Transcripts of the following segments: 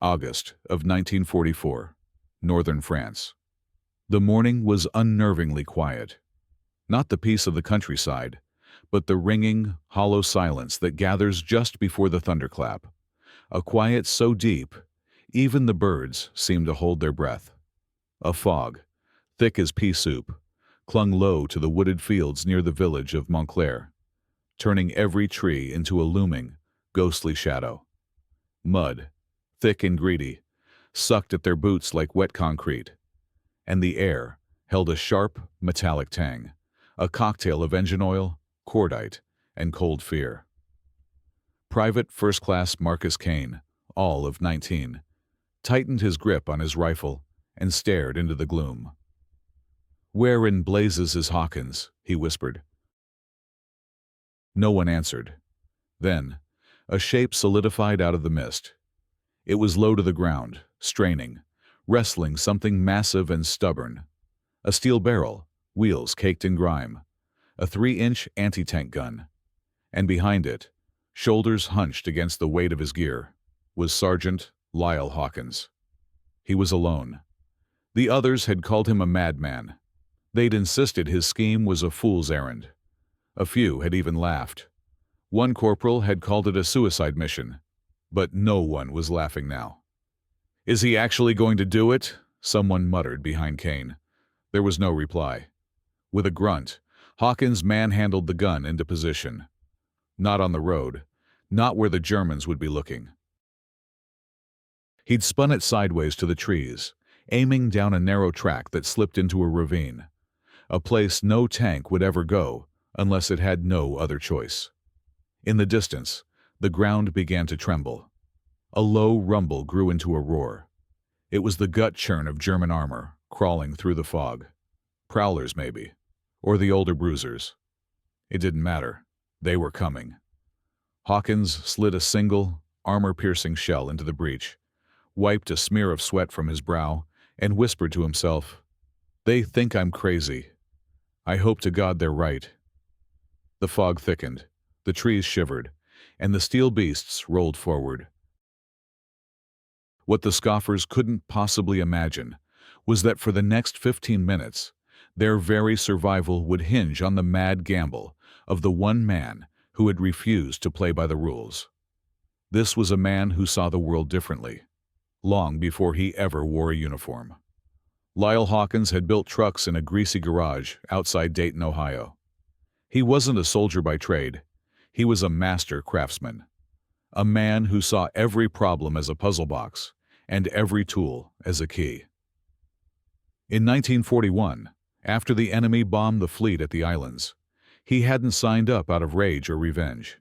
August of 1944, northern France. The morning was unnervingly quiet. Not the peace of the countryside, but the ringing, hollow silence that gathers just before the thunderclap. A quiet so deep, even the birds seemed to hold their breath. A fog, thick as pea soup, clung low to the wooded fields near the village of Montclair, turning every tree into a looming, ghostly shadow. Mud, thick and greedy, sucked at their boots like wet concrete, and the air held a sharp, metallic tang, a cocktail of engine oil, cordite, and cold fear. Private First Class Marcus Kane, all of 19, tightened his grip on his rifle and stared into the gloom. "Where in blazes is Hawkins?" he whispered. No one answered. Then, a shape solidified out of the mist. It was low to the ground, straining, wrestling something massive and stubborn. A steel barrel, wheels caked in grime, a 3-inch anti-tank gun. And behind it, shoulders hunched against the weight of his gear, was Sergeant Lyle Hawkins. He was alone. The others had called him a madman. They'd insisted his scheme was a fool's errand. A few had even laughed. One corporal had called it a suicide mission, but no one was laughing now. "Is he actually going to do it?" someone muttered behind Kane. There was no reply. With a grunt, Hawkins manhandled the gun into position. Not on the road, not where the Germans would be looking. He'd spun it sideways to the trees, aiming down a narrow track that slipped into a ravine, a place no tank would ever go unless it had no other choice. In the distance, the ground began to tremble. A low rumble grew into a roar. It was the gut churn of German armor crawling through the fog. Prowlers, maybe, or the older bruisers. It didn't matter. They were coming. Hawkins slid a single, armor-piercing shell into the breach, wiped a smear of sweat from his brow, and whispered to himself, "They think I'm crazy. I hope to God they're right." The fog thickened, the trees shivered, and the steel beasts rolled forward. What the scoffers couldn't possibly imagine was that for the next 15 minutes, their very survival would hinge on the mad gamble of the one man who had refused to play by the rules. This was a man who saw the world differently, long before he ever wore a uniform. Lyle Hawkins had built trucks in a greasy garage outside Dayton, Ohio. He wasn't a soldier by trade. He was a master craftsman. A man who saw every problem as a puzzle box and every tool as a key. In 1941, after the enemy bombed the fleet at the islands, he hadn't signed up out of rage or revenge.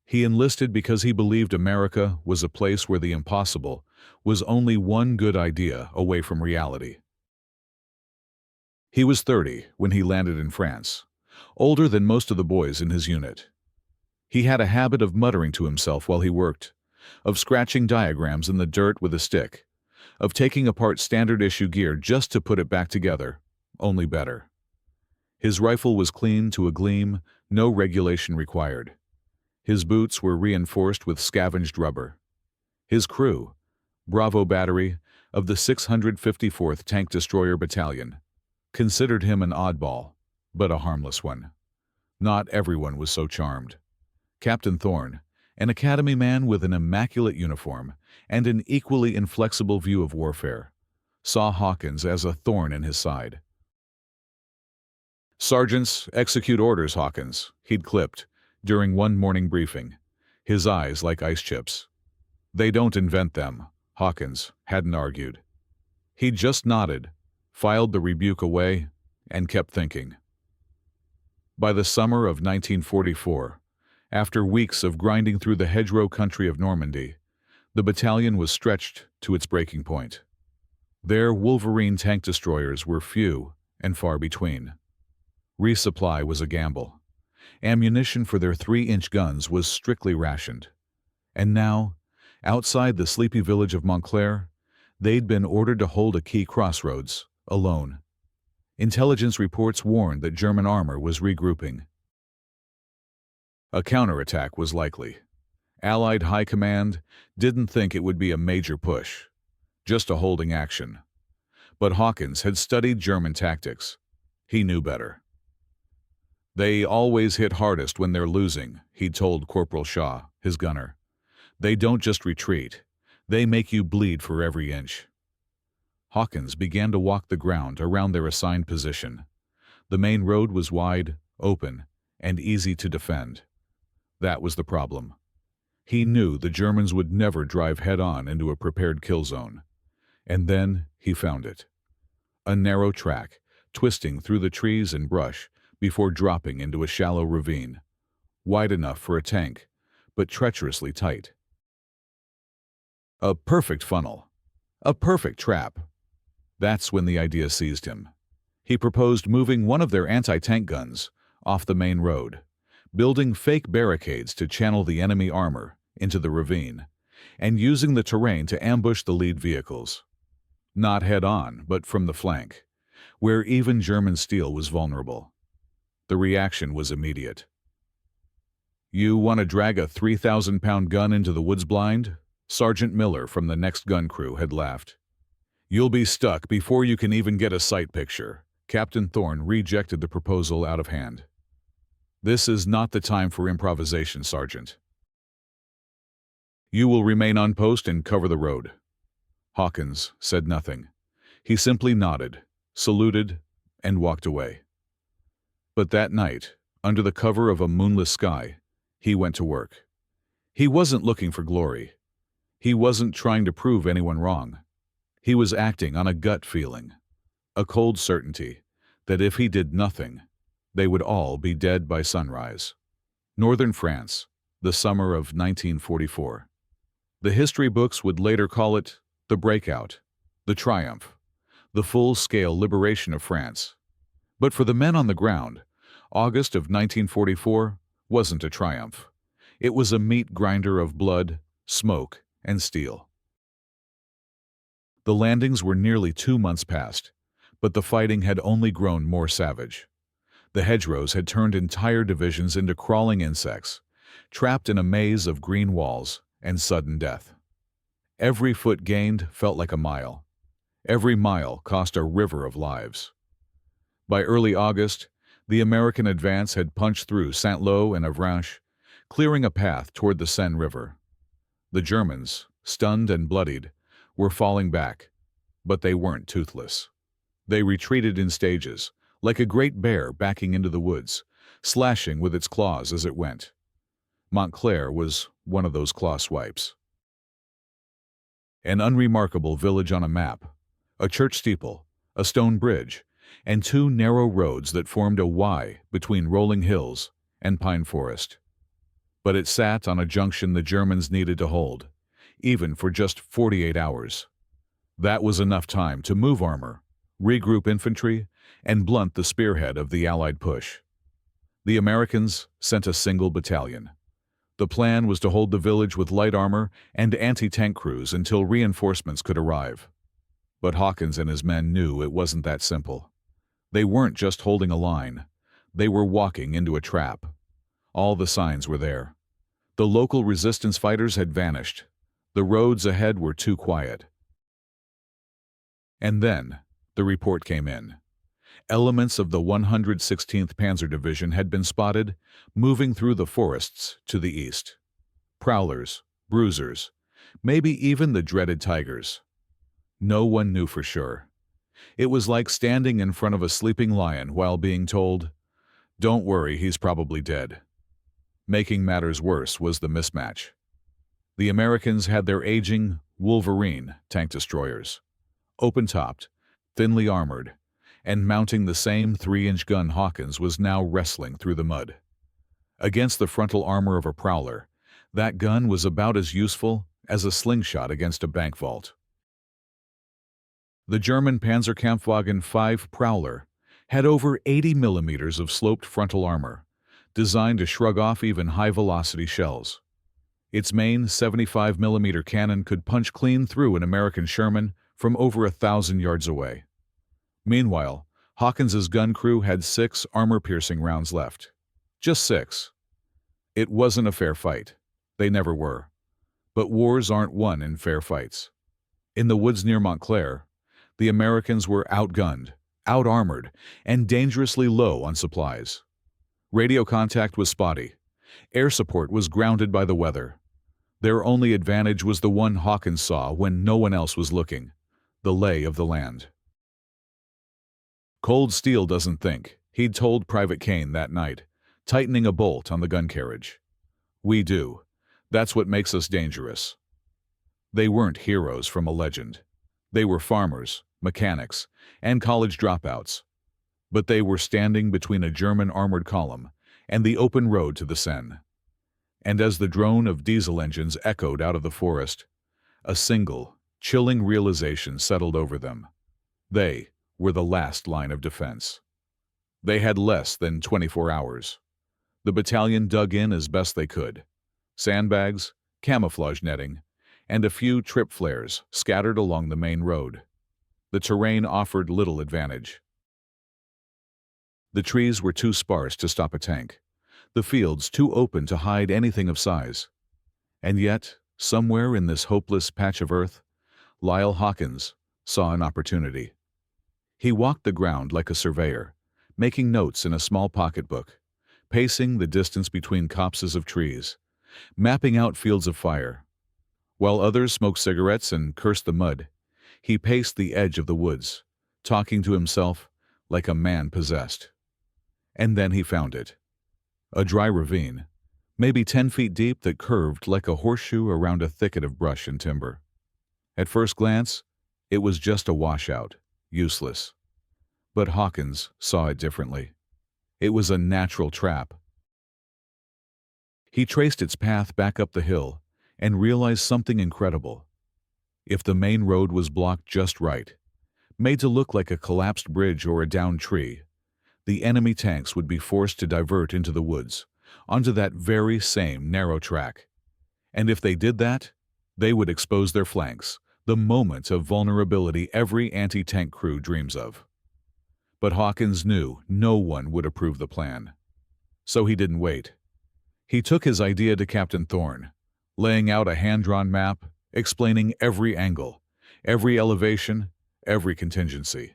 He enlisted because he believed America was a place where the impossible was only one good idea away from reality. He was 30 when he landed in France, older than most of the boys in his unit. He had a habit of muttering to himself while he worked, of scratching diagrams in the dirt with a stick, of taking apart standard-issue gear just to put it back together, only better. His rifle was clean to a gleam, no regulation required. His boots were reinforced with scavenged rubber. His crew, Bravo Battery of the 654th Tank Destroyer Battalion, considered him an oddball, but a harmless one. Not everyone was so charmed. Captain Thorne, an academy man with an immaculate uniform and an equally inflexible view of warfare, saw Hawkins as a thorn in his side. "Sergeants, execute orders, Hawkins," he'd clipped during one morning briefing, his eyes like ice chips. "They don't invent them," Hawkins hadn't argued. He'd just nodded, filed the rebuke away, and kept thinking. By the summer of 1944, after weeks of grinding through the hedgerow country of Normandy, the battalion was stretched to its breaking point. Their Wolverine tank destroyers were few and far between. Resupply was a gamble. Ammunition for their 3-inch guns was strictly rationed. And now, outside the sleepy village of Montclair, they'd been ordered to hold a key crossroads, alone. Intelligence reports warned that German armor was regrouping. A counterattack was likely. Allied High Command didn't think it would be a major push, just a holding action. But Hawkins had studied German tactics. He knew better. "They always hit hardest when they're losing," he'd told Corporal Shaw, his gunner. "They don't just retreat. They make you bleed for every inch." Hawkins began to walk the ground around their assigned position. The main road was wide, open, and easy to defend. That was the problem. He knew the Germans would never drive head-on into a prepared kill zone. And then he found it. A narrow track, twisting through the trees and brush before dropping into a shallow ravine, wide enough for a tank, but treacherously tight. A perfect funnel. A perfect trap. That's when the idea seized him. He proposed moving one of their anti-tank guns off the main road, building fake barricades to channel the enemy armor into the ravine, and using the terrain to ambush the lead vehicles. Not head-on, but from the flank, where even German steel was vulnerable. The reaction was immediate. "You want to drag a 3,000-pound gun into the woods blind?" Sergeant Miller from the next gun crew had laughed. "You'll be stuck before you can even get a sight picture." Captain Thorne rejected the proposal out of hand. "This is not the time for improvisation, Sergeant. You will remain on post and cover the road." Hawkins said nothing. He simply nodded, saluted, and walked away. But that night, under the cover of a moonless sky, he went to work. He wasn't looking for glory. He wasn't trying to prove anyone wrong. He was acting on a gut feeling, a cold certainty that if he did nothing, they would all be dead by sunrise. Northern France, the summer of 1944. The history books would later call it the breakout, the triumph, the full-scale liberation of France. But for the men on the ground, August of 1944 wasn't a triumph. It was a meat grinder of blood, smoke, and steel. The landings were nearly 2 months past, but the fighting had only grown more savage. The hedgerows had turned entire divisions into crawling insects, trapped in a maze of green walls and sudden death. Every foot gained felt like a mile. Every mile cost a river of lives. By early August, the American advance had punched through Saint-Lô and Avranches, clearing a path toward the Seine River. The Germans, stunned and bloodied, were falling back, but they weren't toothless. They retreated in stages, like a great bear backing into the woods, slashing with its claws as it went. Montclair was one of those claw swipes. An unremarkable village on a map, a church steeple, a stone bridge, and 2 narrow roads that formed a Y between rolling hills and pine forest. But it sat on a junction the Germans needed to hold, even for just 48 hours. That was enough time to move armor, regroup infantry, and blunt the spearhead of the Allied push. The Americans sent a single battalion. The plan was to hold the village with light armor and anti-tank crews until reinforcements could arrive. But Hawkins and his men knew it wasn't that simple. They weren't just holding a line. They were walking into a trap. All the signs were there. The local resistance fighters had vanished. The roads ahead were too quiet. And then the report came in. Elements of the 116th Panzer Division had been spotted, moving through the forests to the east. Prowlers, bruisers, maybe even the dreaded tigers. No one knew for sure. It was like standing in front of a sleeping lion while being told, "Don't worry, he's probably dead." Making matters worse was the mismatch. The Americans had their aging Wolverine tank destroyers, open-topped, thinly armored, and mounting the same 3-inch gun Hawkins was now wrestling through the mud. Against the frontal armor of a Prowler, that gun was about as useful as a slingshot against a bank vault. The German Panzerkampfwagen 5 Prowler had over 80 millimeters of sloped frontal armor, designed to shrug off even high-velocity shells. Its main 75 millimeter cannon could punch clean through an American Sherman from over 1,000 yards away. Meanwhile, Hawkins's gun crew had 6 armor-piercing rounds left. Just 6. It wasn't a fair fight. They never were. But wars aren't won in fair fights. In the woods near Montclair, the Americans were outgunned, out-armored, and dangerously low on supplies. Radio contact was spotty. Air support was grounded by the weather. Their only advantage was the one Hawkins saw when no one else was looking: the lay of the land. Cold steel doesn't think, he'd told Private Kane that night, tightening a bolt on the gun carriage. We do. That's what makes us dangerous. They weren't heroes from a legend. They were farmers, mechanics, and college dropouts. But they were standing between a German armored column and the open road to the Seine. And as the drone of diesel engines echoed out of the forest, a single, chilling realization settled over them. They were the last line of defense. They had less than 24 hours. The battalion dug in as best they could. Sandbags, camouflage netting, and a few trip flares scattered along the main road. The terrain offered little advantage. The trees were too sparse to stop a tank, the fields too open to hide anything of size. And yet, somewhere in this hopeless patch of earth, Lyle Hawkins saw an opportunity. He walked the ground like a surveyor, making notes in a small pocketbook, pacing the distance between copses of trees, mapping out fields of fire. While others smoked cigarettes and cursed the mud, he paced the edge of the woods, talking to himself like a man possessed. And then he found it. A dry ravine, maybe 10 feet deep, that curved like a horseshoe around a thicket of brush and timber. At first glance, it was just a washout, useless. But Hawkins saw it differently. It was a natural trap. He traced its path back up the hill and realized something incredible. If the main road was blocked just right, made to look like a collapsed bridge or a downed tree, the enemy tanks would be forced to divert into the woods, onto that very same narrow track. And if they did that, they would expose their flanks, the moment of vulnerability every anti-tank crew dreams of. But Hawkins knew no one would approve the plan. So he didn't wait. He took his idea to Captain Thorne, laying out a hand-drawn map, explaining every angle, every elevation, every contingency.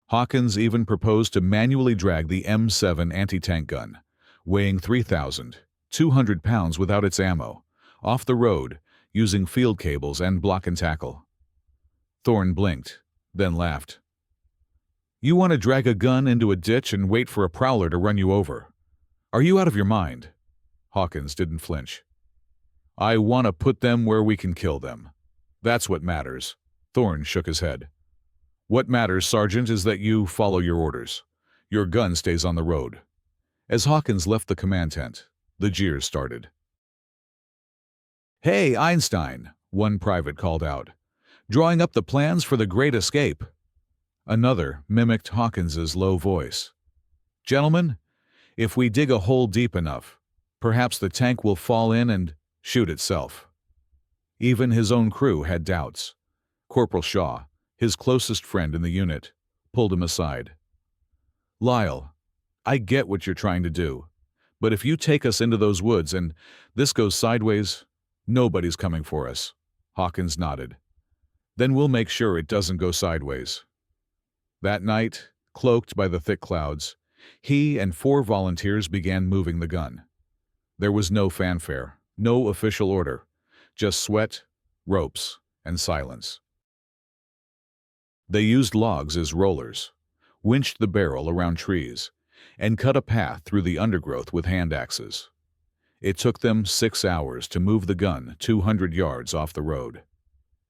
Hawkins even proposed to manually drag the M7 anti-tank gun, weighing 3,200 pounds without its ammo, off the road using field cables and block and tackle. Thorne blinked, then laughed. "You want to drag a gun into a ditch and wait for a prowler to run you over? Are you out of your mind?" Hawkins didn't flinch. "I want to put them where we can kill them. That's what matters." Thorne shook his head. "What matters, Sergeant, is that you follow your orders. Your gun stays on the road." As Hawkins left the command tent, the jeers started. "Hey, Einstein," one private called out, "drawing up the plans for the Great Escape." Another mimicked Hawkins's low voice. "Gentlemen, if we dig a hole deep enough, perhaps the tank will fall in and shoot itself." Even his own crew had doubts. Corporal Shaw, his closest friend in the unit, pulled him aside. "Lyle, I get what you're trying to do, but if you take us into those woods and this goes sideways, nobody's coming for us." Hawkins nodded. "Then we'll make sure it doesn't go sideways." That night, cloaked by the thick clouds, he and 4 volunteers began moving the gun. There was no fanfare, no official order, just sweat, ropes, and silence. They used logs as rollers, winched the barrel around trees, and cut a path through the undergrowth with hand axes. It took them 6 hours to move the gun 200 yards off the road.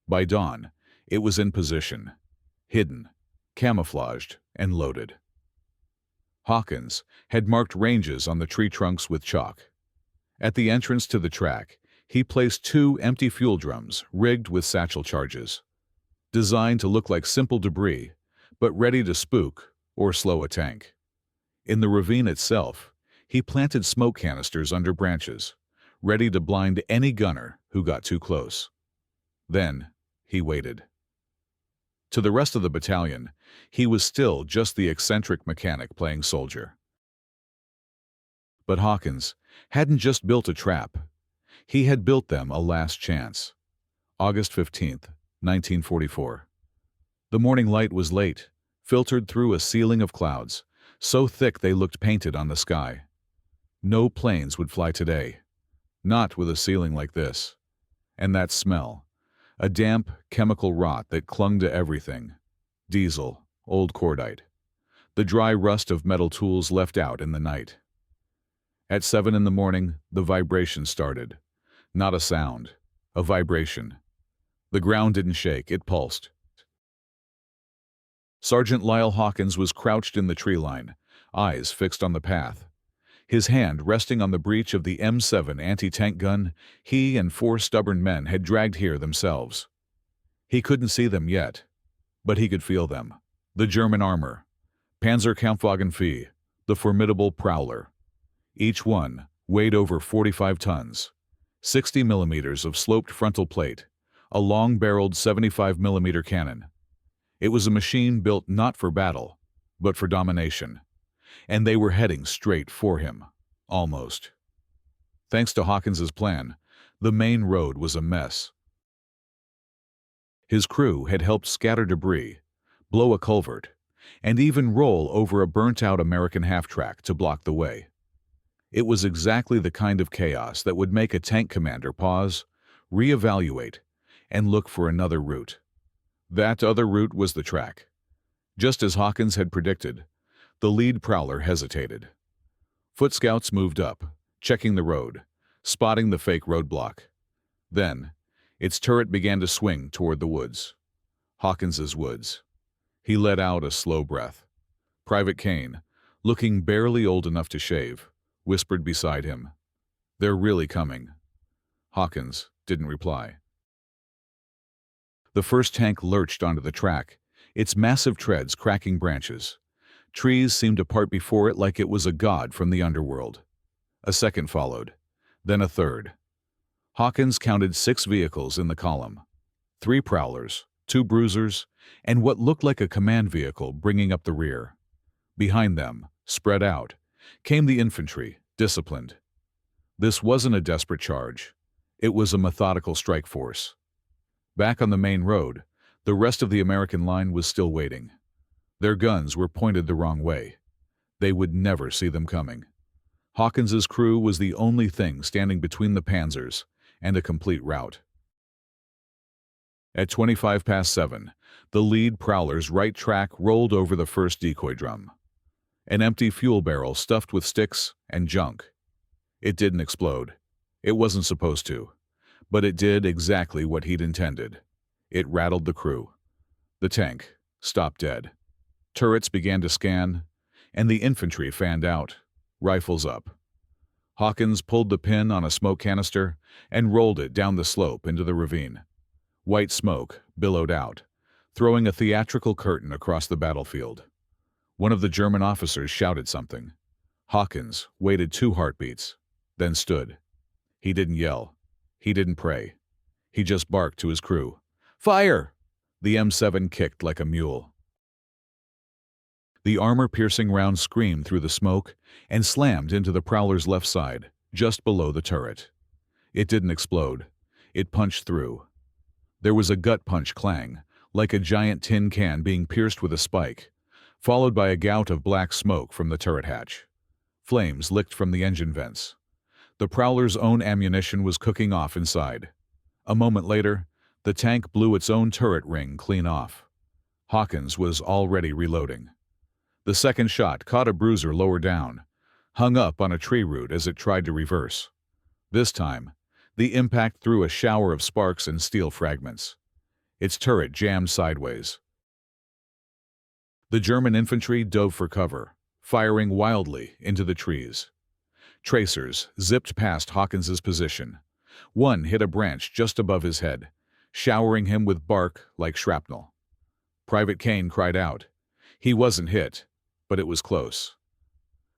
By dawn, it was in position, hidden, camouflaged, and loaded. Hawkins had marked ranges on the tree trunks with chalk. At the entrance to the track, he placed 2 empty fuel drums rigged with satchel charges, designed to look like simple debris, but ready to spook or slow a tank. In the ravine itself, he planted smoke canisters under branches, ready to blind any gunner who got too close. Then he waited. To the rest of the battalion, he was still just the eccentric mechanic playing soldier. But Hawkins hadn't just built a trap. He had built them a last chance. August 15th, 1944. The morning light was late, filtered through a ceiling of clouds, so thick they looked painted on the sky. No planes would fly today. Not with a ceiling like this. And that smell. A damp, chemical rot that clung to everything. Diesel, old cordite. The dry rust of metal tools left out in the night. At 7 in the morning, the vibration started. Not a sound. A vibration. The ground didn't shake, it pulsed. Sergeant Lyle Hawkins was crouched in the tree line, eyes fixed on the path. His hand resting on the breech of the M7 anti-tank gun he and 4 stubborn men had dragged here themselves. He couldn't see them yet, but he could feel them. The German armor. Panzer Kampfwagen, the formidable Prowler. Each one weighed over 45 tons. 60 millimeters of sloped frontal plate. A long-barreled 75mm cannon. It was a machine built not for battle, but for domination. And they were heading straight for him. Almost. Thanks to Hawkins's plan, the main road was a mess. His crew had helped scatter debris, blow a culvert, and even roll over a burnt-out American half-track to block the way. It was exactly the kind of chaos that would make a tank commander pause, reevaluate, and look for another route. That other route was the track. Just as Hawkins had predicted, the lead Prowler hesitated. Foot scouts moved up, checking the road, spotting the fake roadblock. Then, its turret began to swing toward the woods. Hawkins's woods. He let out a slow breath. Private Kane, looking barely old enough to shave, whispered beside him, "They're really coming." Hawkins didn't reply. The first tank lurched onto the track, its massive treads cracking branches. Trees seemed to part before it like it was a god from the underworld. A second followed, then a third. Hawkins counted 6 vehicles in the column. 3 Prowlers, 2 Bruisers, and what looked like a command vehicle bringing up the rear. Behind them, spread out, came the infantry, disciplined. This wasn't a desperate charge. It was a methodical strike force. Back on the main road, the rest of the American line was still waiting. Their guns were pointed the wrong way. They would never see them coming. Hawkins's crew was the only thing standing between the Panzers and a complete rout. At 25 past 7, the lead Prowler's right track rolled over the first decoy drum. An empty fuel barrel stuffed with sticks and junk. It didn't explode. It wasn't supposed to. But it did exactly what he'd intended. It rattled the crew. The tank stopped dead. Turrets began to scan, and the infantry fanned out, rifles up. Hawkins pulled the pin on a smoke canister and rolled it down the slope into the ravine. White smoke billowed out, throwing a theatrical curtain across the battlefield. One of the German officers shouted something. Hawkins waited 2 heartbeats, then stood. He didn't yell. He didn't pray. He just barked to his crew. "Fire!" The M7 kicked like a mule. The armor-piercing round screamed through the smoke and slammed into the Prowler's left side, just below the turret. It didn't explode. It punched through. There was a gut-punch clang, like a giant tin can being pierced with a spike, followed by a gout of black smoke from the turret hatch. Flames licked from the engine vents. The Prowler's own ammunition was cooking off inside. A moment later, the tank blew its own turret ring clean off. Hawkins was already reloading. The second shot caught a Bruiser lower down, hung up on a tree root as it tried to reverse. This time, the impact threw a shower of sparks and steel fragments. Its turret jammed sideways. The German infantry dove for cover, firing wildly into the trees. Tracers zipped past Hawkins's position. One hit a branch just above his head, showering him with bark like shrapnel. Private Kane cried out. He wasn't hit, but it was close.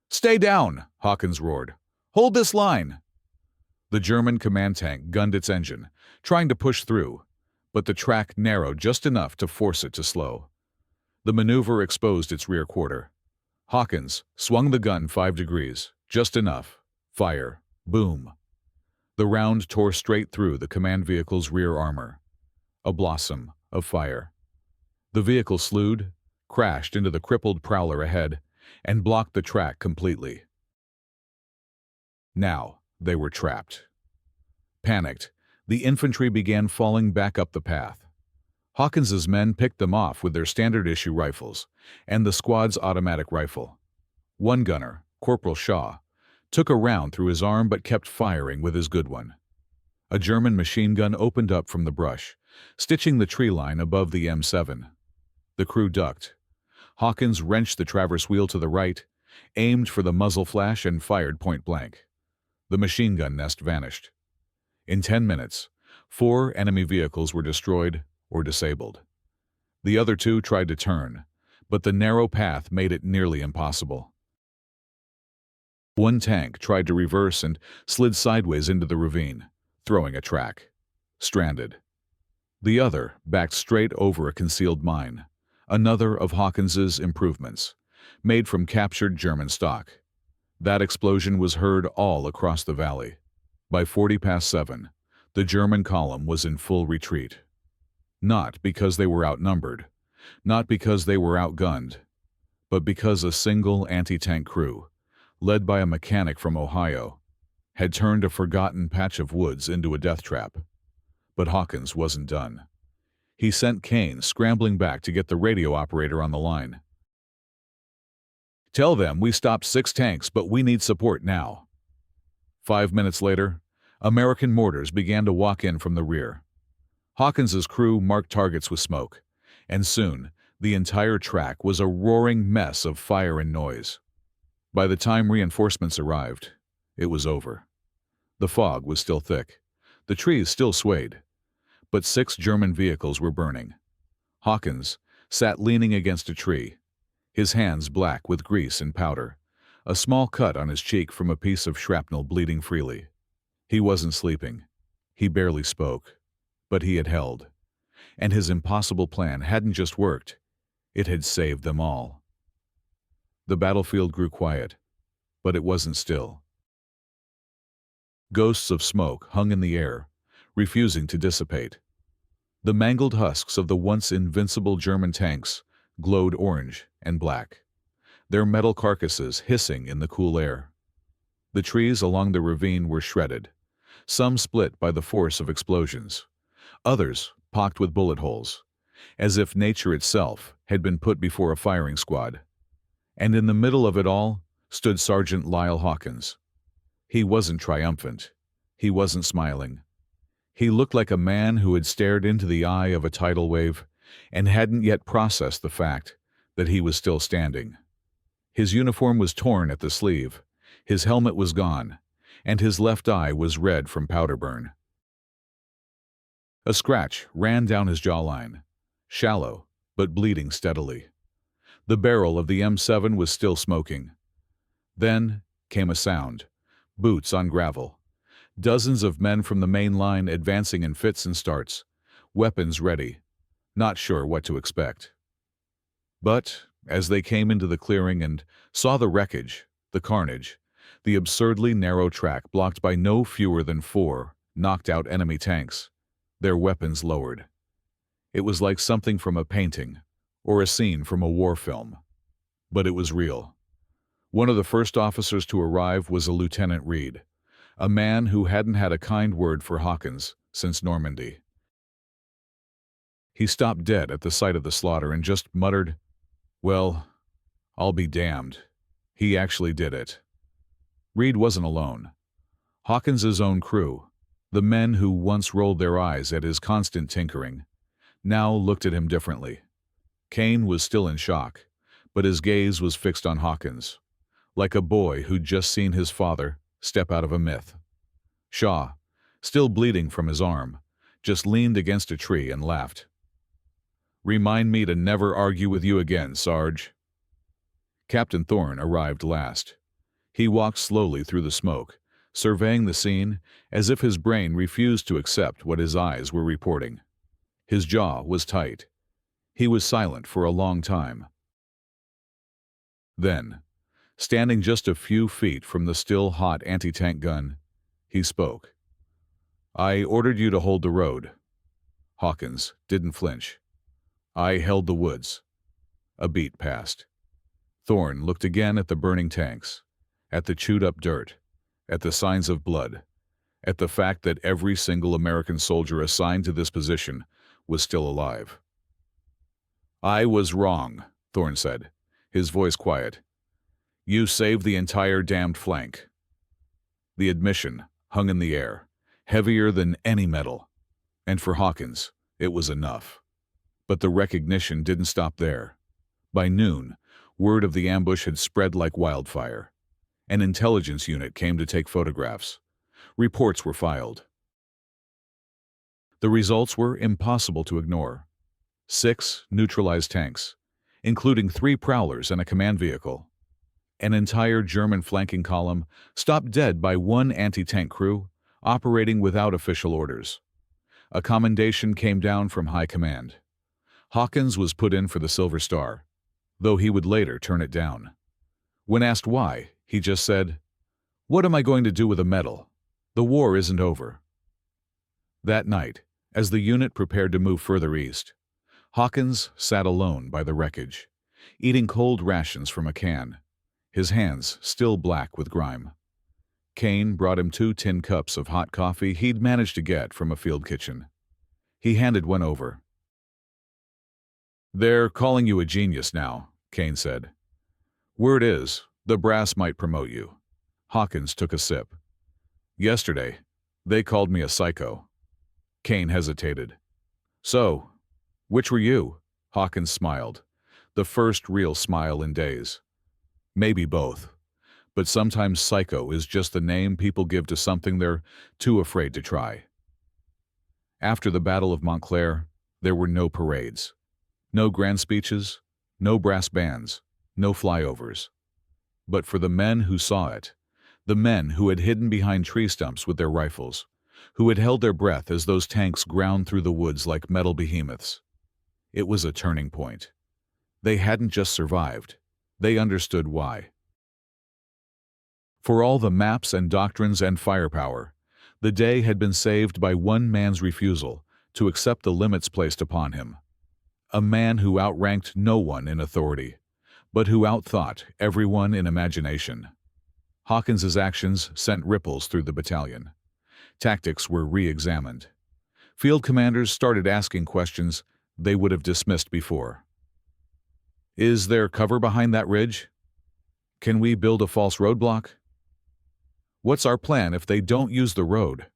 "Stay down!" Hawkins roared. "Hold this line!" The German command tank gunned its engine, trying to push through, but the track narrowed just enough to force it to slow. The maneuver exposed its rear quarter. Hawkins swung the gun 5 degrees, just enough, Fire. Boom. The round tore straight through the command vehicle's rear armor. A blossom of fire. The vehicle slewed, crashed into the crippled prowler ahead, and blocked the track completely. Now they were trapped. Panicked, the infantry began falling back up the path. Hawkins's men picked them off with their standard-issue rifles and the squad's automatic rifle. One gunner, Corporal Shaw, took a round through his arm but kept firing with his good one. A German machine gun opened up from the brush, stitching the tree line above the M7. The crew ducked. Hawkins wrenched the traverse wheel to the right, aimed for the muzzle flash, and fired point blank. The machine gun nest vanished. In 10 minutes, 4 enemy vehicles were destroyed or disabled. The other 2 tried to turn, but the narrow path made it nearly impossible. One tank tried to reverse and slid sideways into the ravine, throwing a track. Stranded. The other backed straight over a concealed mine, another of Hawkins's improvements, made from captured German stock. That explosion was heard all across the valley. By 7:40, the German column was in full retreat. Not because they were outnumbered, not because they were outgunned, but because a single anti-tank crew, led by a mechanic from Ohio, had turned a forgotten patch of woods into a death trap. But Hawkins wasn't done. He sent Kane scrambling back to get the radio operator on the line. "Tell them we stopped 6 tanks, but we need support now." 5 minutes later, American mortars began to walk in from the rear. Hawkins's crew marked targets with smoke, and soon the entire track was a roaring mess of fire and noise. By the time reinforcements arrived, it was over. The fog was still thick. The trees still swayed. But 6 German vehicles were burning. Hawkins sat leaning against a tree, his hands black with grease and powder, a small cut on his cheek from a piece of shrapnel bleeding freely. He wasn't sleeping. He barely spoke. But he had held. And his impossible plan hadn't just worked. It had saved them all. The battlefield grew quiet, but it wasn't still. Ghosts of smoke hung in the air, refusing to dissipate. The mangled husks of the once invincible German tanks glowed orange and black, their metal carcasses hissing in the cool air. The trees along the ravine were shredded, some split by the force of explosions, others pocked with bullet holes, as if nature itself had been put before a firing squad. And in the middle of it all stood Sergeant Lyle Hawkins. He wasn't triumphant. He wasn't smiling. He looked like a man who had stared into the eye of a tidal wave and hadn't yet processed the fact that he was still standing. His uniform was torn at the sleeve, his helmet was gone, and his left eye was red from powder burn. A scratch ran down his jawline, shallow but bleeding steadily. The barrel of the M7 was still smoking. Then came a sound, boots on gravel. Dozens of men from the main line advancing in fits and starts, weapons ready, not sure what to expect. But as they came into the clearing and saw the wreckage, the carnage, the absurdly narrow track blocked by no fewer than 4 knocked-out enemy tanks, their weapons lowered. It was like something from a painting or a scene from a war film. But it was real. One of the first officers to arrive was a Lieutenant Reed, a man who hadn't had a kind word for Hawkins since Normandy. He stopped dead at the sight of the slaughter and just muttered, "Well, I'll be damned. He actually did it." Reed wasn't alone. Hawkins's own crew, the men who once rolled their eyes at his constant tinkering, now looked at him differently. Kane was still in shock, but his gaze was fixed on Hawkins, like a boy who'd just seen his father step out of a myth. Shaw, still bleeding from his arm, just leaned against a tree and laughed. "Remind me to never argue with you again, Sarge." Captain Thorne arrived last. He walked slowly through the smoke, surveying the scene as if his brain refused to accept what his eyes were reporting. His jaw was tight. He was silent for a long time. Then, Standing just a few feet from the still hot anti-tank gun, he spoke. "I ordered you to hold the road." Hawkins didn't flinch. "I held the woods." A beat passed. Thorne looked again at the burning tanks, at the chewed-up dirt, at the signs of blood, at the fact that every single American soldier assigned to this position was still alive. "I was wrong," Thorne said, his voice quiet. "You saved the entire damned flank." The admission hung in the air, heavier than any metal, and for Hawkins, it was enough. But the recognition didn't stop there. By noon, word of the ambush had spread like wildfire. An intelligence unit came to take photographs. Reports were filed. The results were impossible to ignore. 6 neutralized tanks, including 3 prowlers and a command vehicle. An entire German flanking column stopped dead by 1 anti-tank crew, operating without official orders. A commendation came down from high command. Hawkins was put in for the Silver Star, though he would later turn it down. When asked why, he just said, "What am I going to do with a medal? The war isn't over." That night, as the unit prepared to move further east, Hawkins sat alone by the wreckage, eating cold rations from a can, his hands still black with grime. Kane brought him 2 tin cups of hot coffee he'd managed to get from a field kitchen. He handed one over. "They're calling you a genius now," Kane said. "Word is, the brass might promote you." Hawkins took a sip. "Yesterday, they called me a psycho." Kane hesitated. "So, which were you?" Hawkins smiled, the first real smile in days. "Maybe both. But sometimes psycho is just the name people give to something they're too afraid to try." After the Battle of Montclair, there were no parades, no grand speeches, no brass bands, no flyovers. But for the men who saw it, the men who had hidden behind tree stumps with their rifles, who had held their breath as those tanks ground through the woods like metal behemoths, it was a turning point. They hadn't just survived, they understood why. For all the maps and doctrines and firepower, the day had been saved by one man's refusal to accept the limits placed upon him. A man who outranked no one in authority, but who outthought everyone in imagination. Hawkins's actions sent ripples through the battalion. Tactics were re-examined. Field commanders started asking questions they would have dismissed before. "Is there cover behind that ridge? Can we build a false roadblock? What's our plan if they don't use the road?"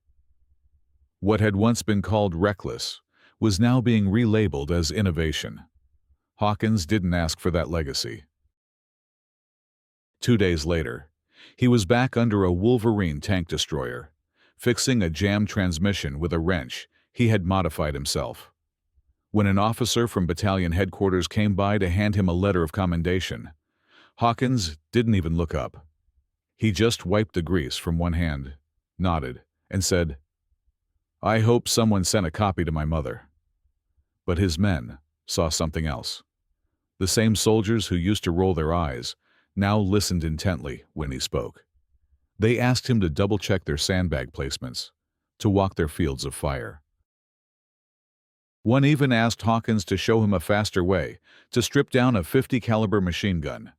What had once been called reckless was now being relabeled as innovation. Hawkins didn't ask for that legacy. 2 days later, he was back under a Wolverine tank destroyer, fixing a jammed transmission with a wrench he had modified himself. When an officer from battalion headquarters came by to hand him a letter of commendation, Hawkins didn't even look up. He just wiped the grease from one hand, nodded, and said, "I hope someone sent a copy to my mother." But his men saw something else. The same soldiers who used to roll their eyes now listened intently when he spoke. They asked him to double-check their sandbag placements, to walk their fields of fire. One even asked Hawkins to show him a faster way to strip down a .50 caliber machine gun,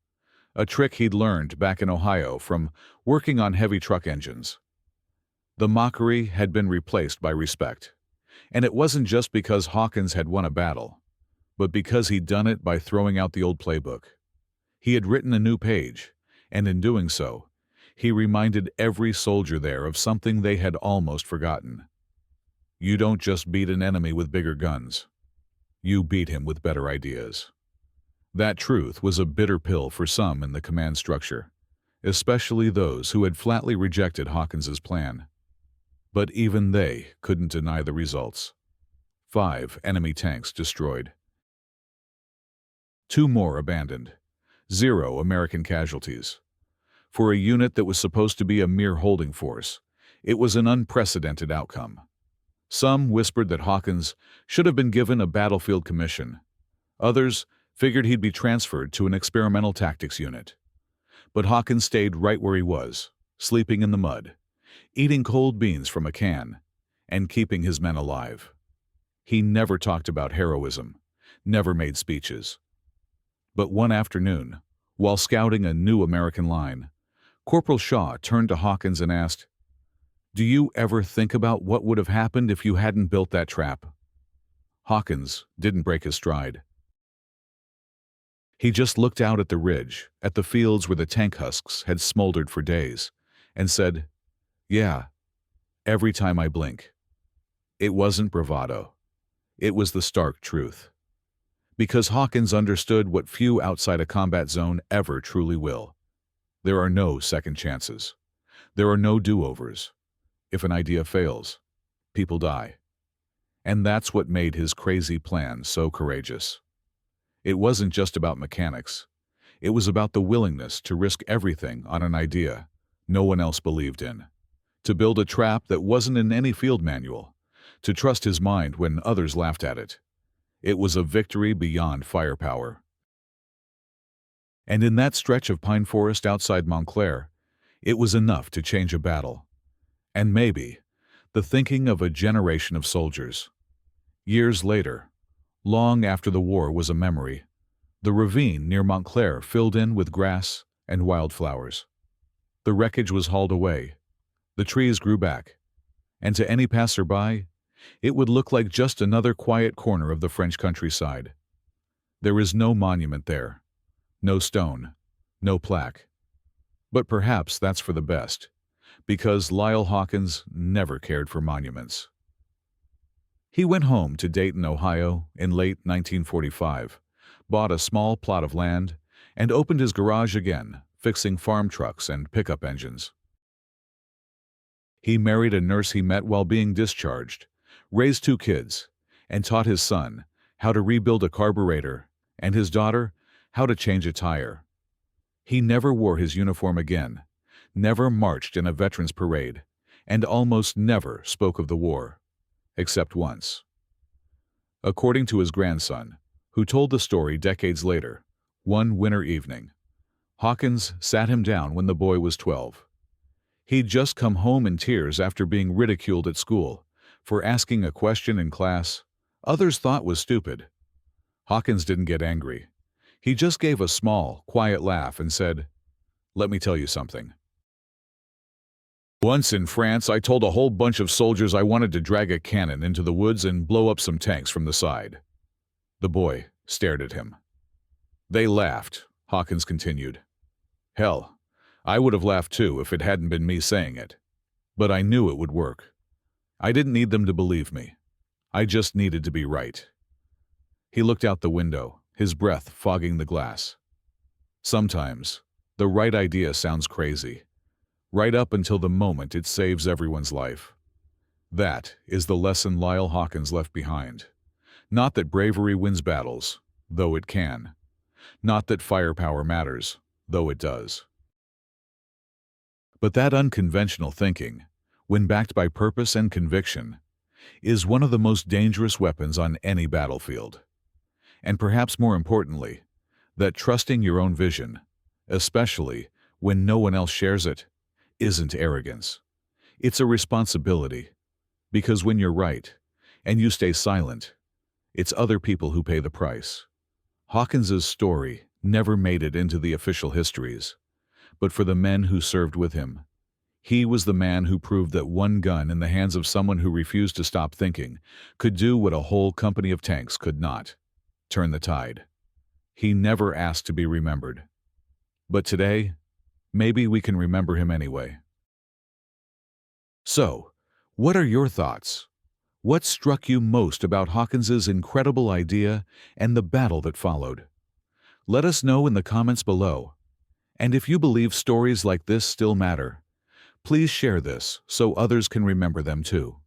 a trick he'd learned back in Ohio from working on heavy truck engines. The mockery had been replaced by respect, and it wasn't just because Hawkins had won a battle, but because he'd done it by throwing out the old playbook. He had written a new page, and in doing so, he reminded every soldier there of something they had almost forgotten. You don't just beat an enemy with bigger guns. You beat him with better ideas. That truth was a bitter pill for some in the command structure, especially those who had flatly rejected Hawkins's plan. But even they couldn't deny the results. 5 enemy tanks destroyed. 2 more abandoned. 0 American casualties. For a unit that was supposed to be a mere holding force, it was an unprecedented outcome. Some whispered that Hawkins should have been given a battlefield commission. Others figured he'd be transferred to an experimental tactics unit. But Hawkins stayed right where he was, sleeping in the mud, eating cold beans from a can, and keeping his men alive. He never talked about heroism, never made speeches. But one afternoon, while scouting a new American line, Corporal Shaw turned to Hawkins and asked, "Do you ever think about what would have happened if you hadn't built that trap?" Hawkins didn't break his stride. He just looked out at the ridge, at the fields where the tank husks had smoldered for days, and said, "Yeah, every time I blink." It wasn't bravado. It was the stark truth. Because Hawkins understood what few outside a combat zone ever truly will. There are no second chances. There are no do-overs. If an idea fails, people die. And that's what made his crazy plan so courageous. It wasn't just about mechanics. It was about the willingness to risk everything on an idea no one else believed in. To build a trap that wasn't in any field manual. To trust his mind when others laughed at it. It was a victory beyond firepower. And in that stretch of pine forest outside Montclair, it was enough to change a battle. And maybe the thinking of a generation of soldiers. Years later, long after the war was a memory, the ravine near Montclair filled in with grass and wildflowers. The wreckage was hauled away. The trees grew back. And to any passerby, it would look like just another quiet corner of the French countryside. There is no monument there, no stone, no plaque. But perhaps that's for the best, because Lyle Hawkins never cared for monuments. He went home to Dayton, Ohio, in late 1945, bought a small plot of land, and opened his garage again, fixing farm trucks and pickup engines. He married a nurse he met while being discharged, raised 2 kids, and taught his son how to rebuild a carburetor and his daughter how to change a tire. He never wore his uniform again, never marched in a veterans parade, and almost never spoke of the war, except once. According to his grandson, who told the story decades later, one winter evening, Hawkins sat him down when the boy was 12. He'd just come home in tears after being ridiculed at school for asking a question in class others thought was stupid. Hawkins didn't get angry. He just gave a small, quiet laugh and said, "Let me tell you something. Once in France, I told a whole bunch of soldiers I wanted to drag a cannon into the woods and blow up some tanks from the side." The boy stared at him. "They laughed," Hawkins continued. "Hell, I would have laughed too if it hadn't been me saying it. But I knew it would work. I didn't need them to believe me. I just needed to be right." He looked out the window, his breath fogging the glass. Sometimes, the right idea sounds crazy, right up until the moment it saves everyone's life. That is the lesson Lyle Hawkins left behind. Not that bravery wins battles, though it can. Not that firepower matters, though it does. But that unconventional thinking, when backed by purpose and conviction, is one of the most dangerous weapons on any battlefield. And perhaps more importantly, that trusting your own vision, especially when no one else shares it, isn't arrogance. It's a responsibility, because when you're right, and you stay silent, it's other people who pay the price. Hawkins's story never made it into the official histories, but for the men who served with him, he was the man who proved that one gun in the hands of someone who refused to stop thinking could do what a whole company of tanks could not: turn the tide. He never asked to be remembered. But today, maybe we can remember him anyway. So, what are your thoughts? What struck you most about Hawkins's incredible idea and the battle that followed? Let us know in the comments below. And if you believe stories like this still matter, please share this so others can remember them too.